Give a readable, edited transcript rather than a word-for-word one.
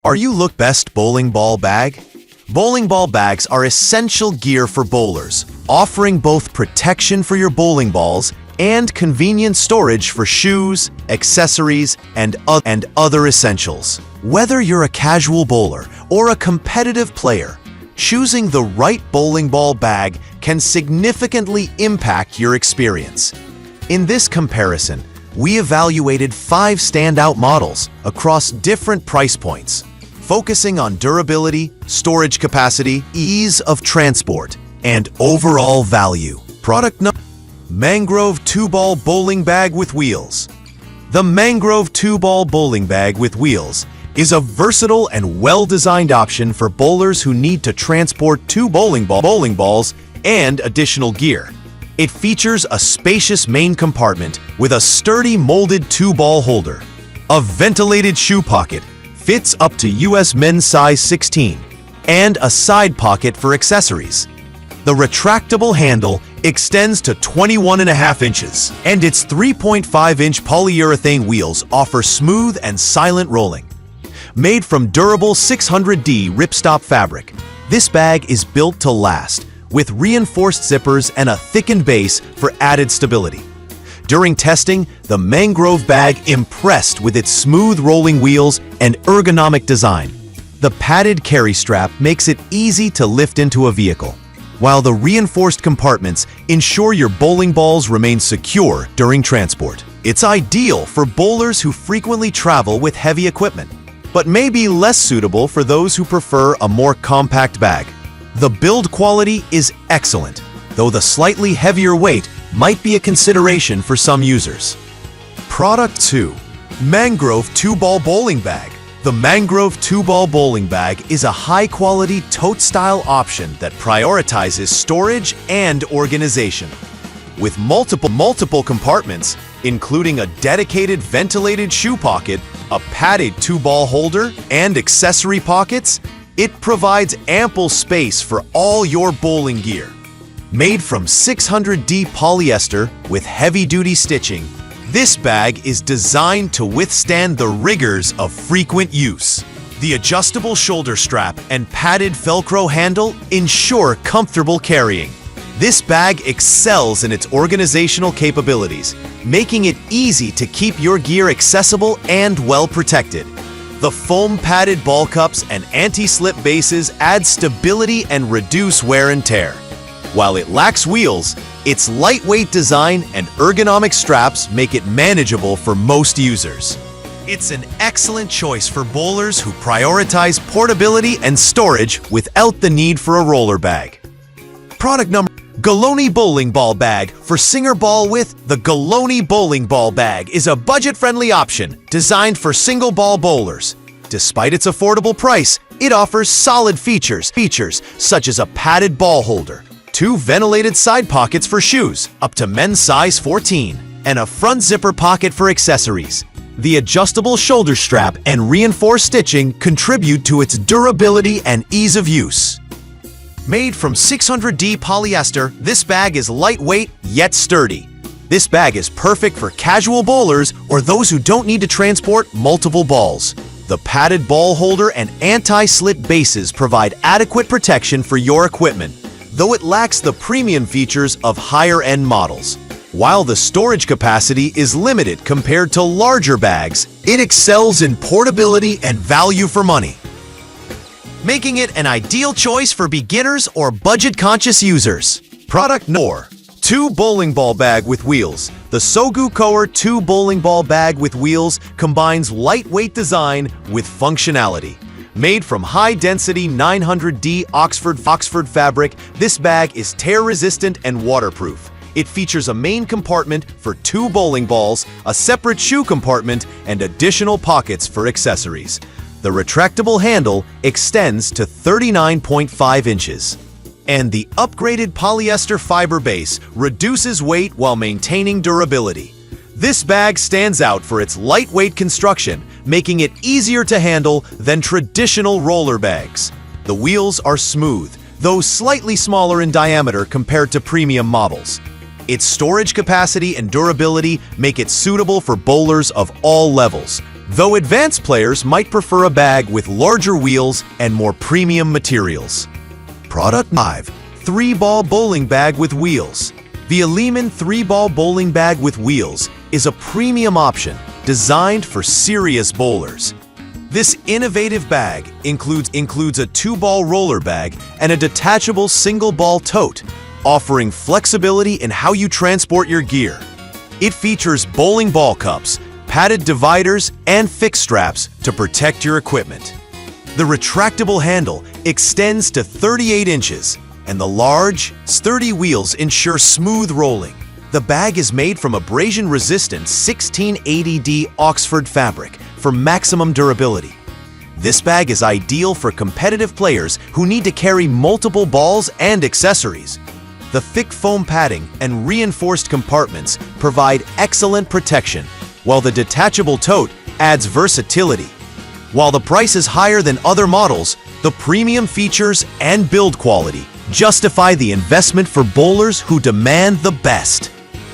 Are you look best bowling ball bag? Bowling ball bags are essential gear for bowlers, offering both protection for your bowling balls and convenient storage for shoes, accessories, and other essentials. Whether you're a casual bowler or a competitive player, choosing the right bowling ball bag can significantly impact your experience. In this comparison, we evaluated 5 standout models across different price points, focusing on durability, storage capacity, ease of transport, and overall value. Product number: Mangrove 2-Ball Bowling Bag with Wheels. The Mangrove 2-Ball Bowling Bag with Wheels is a versatile and well-designed option for bowlers who need to transport 2 bowling balls and additional gear. It features a spacious main compartment with a sturdy molded 2-ball holder. A ventilated shoe pocket fits up to US men's size 16, and a side pocket for accessories. The retractable handle extends to 21.5 inches, and its 3.5-inch polyurethane wheels offer smooth and silent rolling. Made from durable 600D ripstop fabric, this bag is built to last, with reinforced zippers and a thickened base for added stability. During testing, the Mangrove bag impressed with its smooth rolling wheels and ergonomic design. The padded carry strap makes it easy to lift into a vehicle, while the reinforced compartments ensure your bowling balls remain secure during transport. It's ideal for bowlers who frequently travel with heavy equipment, but may be less suitable for those who prefer a more compact bag. The build quality is excellent, though the slightly heavier weight might be a consideration for some users. Product 2. Mangrove 2-Ball Bowling Bag. The Mangrove 2-Ball Bowling Bag is a high-quality tote-style option that prioritizes storage and organization. With multiple compartments, including a dedicated ventilated shoe pocket, a padded 2-ball holder, and accessory pockets, it provides ample space for all your bowling gear. Made from 600D polyester with heavy-duty stitching, this bag is designed to withstand the rigors of frequent use. The adjustable shoulder strap and padded Velcro handle ensure comfortable carrying. This bag excels in its organizational capabilities, making it easy to keep your gear accessible and well protected. The foam-padded ball cups and anti-slip bases add stability and reduce wear and tear. While it lacks wheels, its lightweight design and ergonomic straps make it manageable for most users. It's an excellent choice for bowlers who prioritize portability and storage without the need for a roller bag. Product number: Galoney Bowling Ball Bag for Singer Ball With. The Galoney Bowling Ball Bag is a budget-friendly option designed for single-ball bowlers. Despite its affordable price, it offers solid features such as a padded ball holder, 2 ventilated side pockets for shoes up to men's size 14, and a front zipper pocket for accessories. The adjustable shoulder strap and reinforced stitching contribute to its durability and ease of use. Made from 600D polyester, this bag is lightweight yet sturdy. This bag is perfect for casual bowlers or those who don't need to transport multiple balls. The padded ball holder and anti-slip bases provide adequate protection for your equipment, though it lacks the premium features of higher-end models. While the storage capacity is limited compared to larger bags, it excels in portability and value for money, making it an ideal choice for beginners or budget-conscious users. Product number: 2 Bowling Ball Bag with Wheels. The Sogu Coer 2 Bowling Ball Bag with Wheels combines lightweight design with functionality. Made from high-density 900D Oxford fabric, this bag is tear-resistant and waterproof. It features a main compartment for 2 bowling balls, a separate shoe compartment, and additional pockets for accessories. The retractable handle extends to 39.5 inches. And the upgraded polyester fiber base reduces weight while maintaining durability. This bag stands out for its lightweight construction, making it easier to handle than traditional roller bags. The wheels are smooth, though slightly smaller in diameter compared to premium models. Its storage capacity and durability make it suitable for bowlers of all levels, though advanced players might prefer a bag with larger wheels and more premium materials. Product 5. 3-ball bowling bag with wheels. The Aliexpress 3-ball bowling bag with wheels is a premium option designed for serious bowlers. This innovative bag includes a 2-ball roller bag and a detachable single-ball tote, offering flexibility in how you transport your gear. It features bowling ball cups, padded dividers, and fixed straps to protect your equipment. The retractable handle extends to 38 inches, and the large, sturdy wheels ensure smooth rolling. The bag is made from abrasion-resistant 1680D Oxford fabric for maximum durability. This bag is ideal for competitive players who need to carry multiple balls and accessories. The thick foam padding and reinforced compartments provide excellent protection, while the detachable tote adds versatility. While the price is higher than other models, the premium features and build quality justify the investment for bowlers who demand the best.